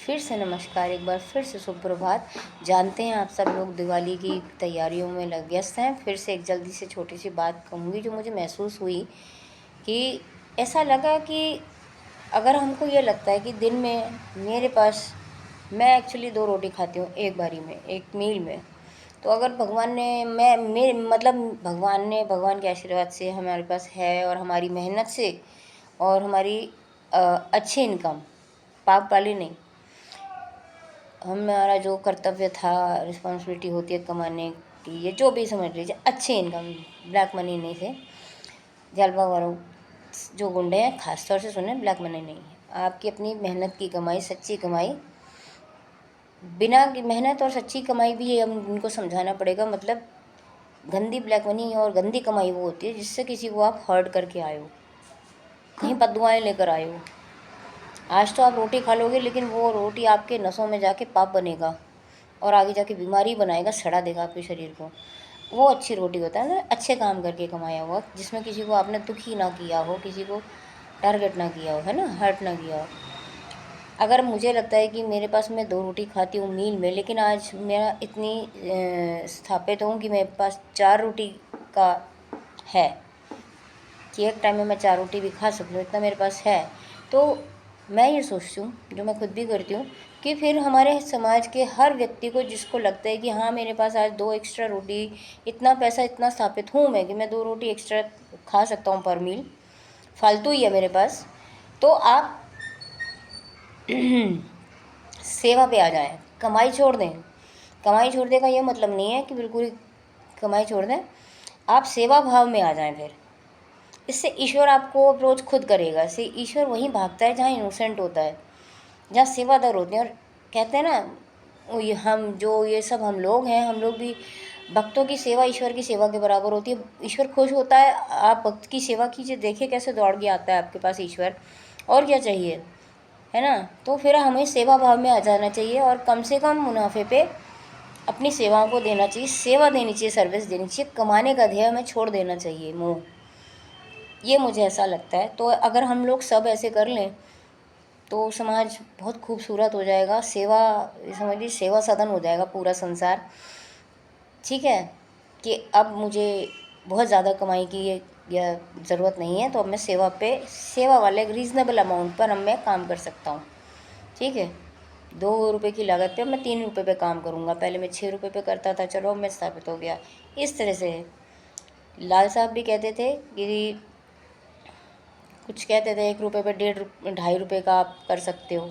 फिर से नमस्कार, एक बार फिर से सुप्रभात। जानते हैं आप सब लोग दिवाली की तैयारियों में व्यस्त हैं। फिर से एक जल्दी से छोटी सी बात कहूँगी जो मुझे महसूस हुई कि ऐसा लगा कि अगर हमको ये लगता है कि दिन में मेरे पास, मैं एक्चुअली 2 रोटी खाती हूँ एक बारी में, एक मील में। तो अगर भगवान ने मैं मेरे मतलब भगवान के आशीर्वाद से हमारे पास है और हमारी मेहनत से और हमारी अच्छी इनकम, पाप वाली नहीं, हमारा जो कर्तव्य था, रिस्पॉन्सिबिलिटी होती है कमाने की, ये जो भी समझ लीजिए, अच्छी इनकम, ब्लैक मनी नहीं से, जलवा वालों जो गुंडे हैं खास तौर से सुने, ब्लैक मनी नहीं है, आपकी अपनी मेहनत की कमाई, सच्ची कमाई, बिना मेहनत और सच्ची कमाई भी हम उनको समझाना पड़ेगा। मतलब गंदी ब्लैक मनी और गंदी कमाई वो होती है जिससे किसी को आप हर्ट करके आए हो, कहीं बददुआएं लेकर आए हो। आज तो आप रोटी खा लोगे लेकिन वो रोटी आपके नसों में जाके पाप बनेगा और आगे जाके बीमारी बनाएगा, सड़ा देगा आपके शरीर को। वो अच्छी रोटी होता है ना, अच्छे काम करके कमाया हुआ, जिसमें किसी को आपने दुखी ना किया हो, किसी को टारगेट ना किया हो, है ना, हर्ट ना किया हो। अगर मुझे लगता है कि मेरे पास, मैं 2 रोटी खाती हूँ मील में, लेकिन आज मैं इतनी स्थापित हूँ कि मेरे पास 4 रोटी का है कि एक टाइम में मैं 4 रोटी भी खा सकूँ, इतना मेरे पास है। तो मैं ये सोचती हूँ, जो मैं खुद भी करती हूँ, कि फिर हमारे समाज के हर व्यक्ति को जिसको लगता है कि हाँ मेरे पास आज 2 एक्स्ट्रा रोटी, इतना पैसा, इतना स्थापित हूँ मैं कि मैं 2 रोटी एक्स्ट्रा खा सकता हूँ पर मील, फालतू ही है मेरे पास, तो आप सेवा पे आ जाएं, कमाई छोड़ दें। कमाई छोड़ने का ये मतलब नहीं है कि बिल्कुल ही कमाई छोड़ दें, आप सेवा भाव में आ जाएं। फिर इससे ईश्वर आपको अप्रोच खुद करेगा। इससे ईश्वर वहीं भागता है जहाँ इनोसेंट होता है, जहाँ सेवादार होते हैं। और कहते हैं ना, ये सब हम लोग हैं, हम लोग भी, भक्तों की सेवा ईश्वर की सेवा के बराबर होती है। ईश्वर खुश होता है, आप भक्त की सेवा कीजिए, देखिए कैसे दौड़ के आता है आपके पास ईश्वर। और क्या चाहिए, है ना। तो फिर हमें सेवा भाव में आ जाना चाहिए और कम से कम मुनाफे पे अपनी सेवाओं को देना चाहिए, सेवा देनी चाहिए, सर्विस देनी चाहिए। कमाने का ध्येय हमें छोड़ देना चाहिए, मोह, ये मुझे ऐसा लगता है। तो अगर हम लोग सब ऐसे कर लें तो समाज बहुत खूबसूरत हो जाएगा। सेवा, समझिए सेवा सदन हो जाएगा पूरा संसार। ठीक है, कि अब मुझे बहुत ज़्यादा कमाई की या ज़रूरत नहीं है, तो अब मैं सेवा वाले रीज़नेबल अमाउंट पर अब मैं काम कर सकता हूँ। ठीक है, 2 रुपये की लागत पे मैं 3 रुपये पे काम करूँगा। पहले मैं 6 रुपये पे करता था, चलो मैं स्थापित हो गया। इस तरह से लाल साहब भी कहते थे कि कुछ कहते थे 1 रुपये पे 1.5 2.5 रुपये का आप कर सकते हो।